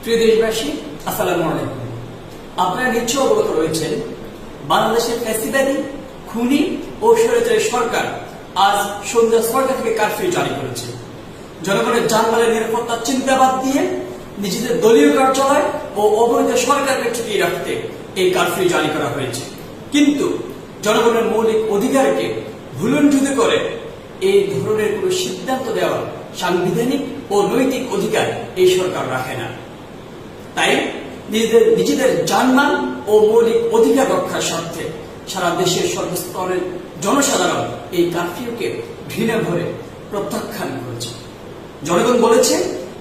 প্রিয় দেশবাসী, আসসালামু আলাইকুম। আপনারা নিশ্চয় অবগত রয়েছেন, বাংলাদেশের ফ্যাসিবাদী, খুনি ও স্বৈরাচারী সরকার আজ সন্ধ্যা ৬টা থেকে কারফিউ জারি করেছে। জনগণের জানমালের নিরাপত্তার চিন্তা বাদ দিয়ে নিজেদের দলীয় কার্যালয় ও অবৈধ সরকারকে টিকিয়ে রাখতে এই কারফিউ জারি করা হয়েছে। কিন্তু জনগণের মৌলিক অধিকারকে ভুলুণ্ঠিত করে এই ধরনের কোন সিদ্ধান্ত দেওয়ার সাংবিধানিক ও নৈতিক অধিকার এই সরকার রাখে না। তাই নিজেদের জানমাল ও মৌলিক অধিকার রক্ষার স্বার্থে সারা দেশের সর্বস্তরের জনসাধারণ এই কারফিউকে ঘৃণা ভরে প্রত্যাখ্যান করেছে। জনগণ বলেছে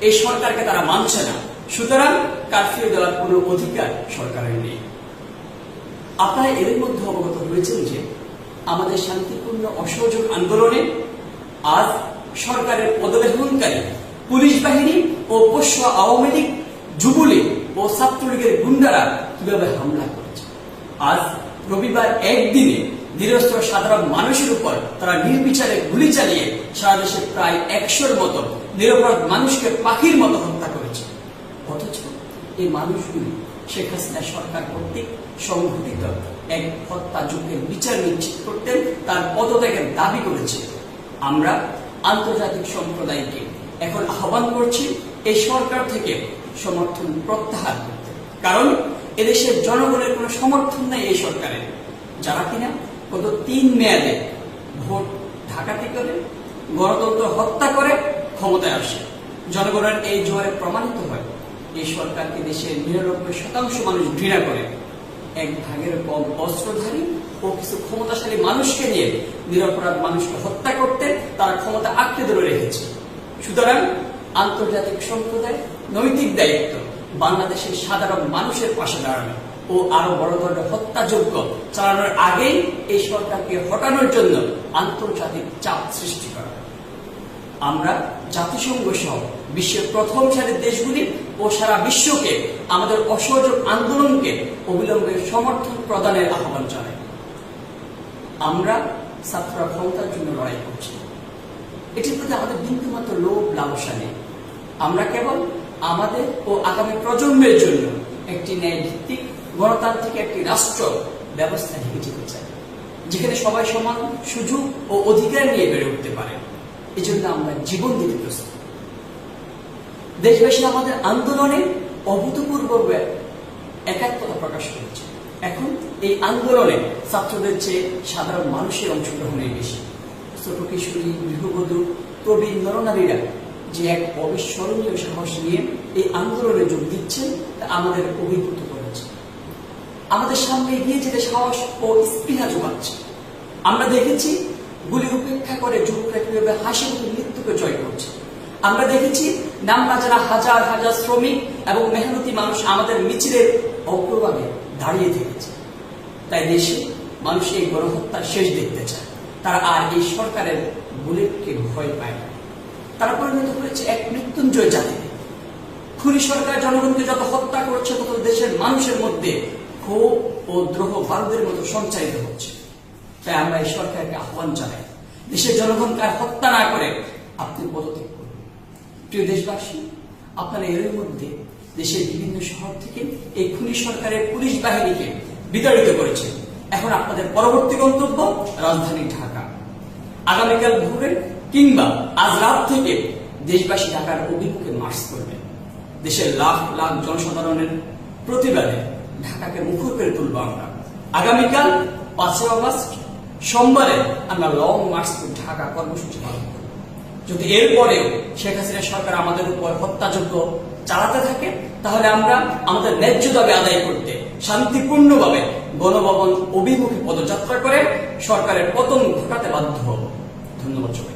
এই সরকারকে তারা মানছে না, সুতরাং কারফিউ দেওয়ার কোনো অধিকার সরকারের নেই। আপনারা এর মধ্যে অবগত হয়েছেন যে আমাদের শান্তিপূর্ণ অসহযোগ আন্দোলনে আজ সরকারের পদলেহনকারী পুলিশ বাহিনী ও পোষ্য আওয়ামী লীগ, যুবলীগ ও ছাত্রলীগের গুন্ডারা কিভাবে হামলা করেছে। আজ রবিবার একদিনে নিরস্ত্র সাধারণ মানুষের উপর তারা নির্বিচারে গুলি চালিয়ে সারা দেশে প্রায় ১০০-র মতো নিরপরাধ মানুষকে পাখির মতো হত্যা করেছে। অথচ এই মানুষগুলি শেখ হাসিনা সরকার কর্তৃক সংঘটিত এক হত্যাযজ্ঞের বিচার নিশ্চিত করতে তার পদত্যাগের দাবি করেছে। আমরা আন্তর্জাতিক সম্প্রদায়কে এখন আহ্বান করছি এই সরকার থেকে সমর্থন প্রত্যাহার করতে, কারণ এদেশের জনগণের কোনো সমর্থন নেই এই সরকারের, যারা কিনা গত ৩ মেয়াদে ভোট ডাকাতি করে, গণতন্ত্র হত্যা করে ক্ষমতায় আসে। জনগণের এই জোয়ারে প্রমাণিত হয় এই সরকারকে দেশের ৯৯% মানুষ ঘৃণা করে। ১/১ কম অস্ত্রধারী ও কিছু ক্ষমতাশালী মানুষকে নিয়ে নিরপরাধ মানুষকে হত্যা করতে তারা ক্ষমতা আঁকড়ে ধরে রেখেছে। সুতরাং আন্তর্জাতিক সম্প্রদায় নৈতিক দায়িত্ব বাংলাদেশের সাধারণ মানুষের পাশে দাঁড়ানো ও আরো বড় ধরনের হত্যাযজ্ঞ চালানোর আগেই এই সরকারকে হটানোর জন্য আন্তর্জাতিক চাপ সৃষ্টি করা। আমরা জাতিসংঘ সহ বিশ্বের প্রথম সারির দেশগুলি ও সারা বিশ্বকে আমাদের অসহযোগ আন্দোলনকে অবিলম্বে সমর্থন প্রদানের আহ্বান জানাই। আমরা ছাত্ররা ক্ষমতার জন্য লড়াই করছি, এটির প্রতি আমাদের বিন্দুমাত্র লোভ লালসা নেই। আমরা কেবল আমাদের ও আগামী প্রজন্মের জন্য একটি ন্যায়ভিত্তিক গণতান্ত্রিক একটি রাষ্ট্র ব্যবস্থা ঢেকে যেতে চাই, যেখানে সবাই সমান সুযোগ ও অধিকার নিয়ে বেড়ে উঠতে পারে। এজন্য আমরা জীবন দিতে প্রস্তুত। দেশবাসী আমাদের আন্দোলনে অভূতপূর্ব একাত্মতা প্রকাশ করেছে। এখন এই আন্দোলনে ছাত্রদের চেয়ে সাধারণ মানুষের অংশগ্রহণই বেশি। ছোট কিশোরী, গৃহবধূ, প্রবীণ নরনারীরা যে এক অবিস্মরণীয় সাহস নিয়ে এই আন্দোলনে যোগ দিচ্ছেন তা আমাদের অভিভূত করেছে। আমাদের সামনে এগিয়ে যেতে সাহস ও স্পৃহা যোগাচ্ছে। আমরা দেখেছি গুলি উপেক্ষা করে যুবকরা কিভাবে হাসি মুখে মৃত্যুকে জয় করছে। আমরা দেখেছি নাম না জানা হাজার হাজার শ্রমিক এবং মেহনতি মানুষ আমাদের মিছিলের অগ্রভাগে দাঁড়িয়ে থেকেছে। তাই দেশে মানুষ এই গণহত্যার শেষ দেখতে চায়। তারা আর এই সরকারের বুলেটকে ভয় পায় না। তারা পরিণত হয়েছে এক মৃত্যুঞ্জয় জাতিতে। খুনি সরকার জনগণকে যত হত্যা করছে, তত দেশের মানুষের মধ্যে ক্ষোভ ও দ্রোহ ভারতের মতো সঞ্চারিত হচ্ছে। তাই আমরা এই সরকারকে আহ্বান জানাই, দেশের জনগণকে আর হত্যা না করে আপনি পদত্যাগ করুন। প্রিয় দেশবাসী, আপনারা এর মধ্যে দেশের বিভিন্ন শহর থেকে এই খুনি সরকারের পুলিশ বাহিনীকে বিতাড়িত করেছে। এখন আপনাদের পরবর্তী গন্তব্য রাজধানী ঢাকা। আগামীকাল ভোরে কিংবা আজ রাত থেকে দেশবাসী ঢাকার অভিমুখে মার্চ করবেন। দেশের লাখ লাখ জনসাধারণের প্রতিবাদে ঢাকাকে মুখর করে তুলব আমরা। আগামীকাল ৫ আগস্ট সোমবারে আমরা লং মার্চ টু ঢাকা কর্মসূচি পালন করব। যদি এরপরেও শেখ হাসিনা সরকার আমাদের উপর হত্যাযজ্ঞ চালাতে থাকে, তাহলে আমরা আমাদের ন্যায্য দাবি আদায় করতে শান্তিপূর্ণভাবে গণভবন অভিমুখে পদযাত্রা করে সরকারের পতন ঘটাতে বাধ্য হব। ধন্যবাদ সবাই।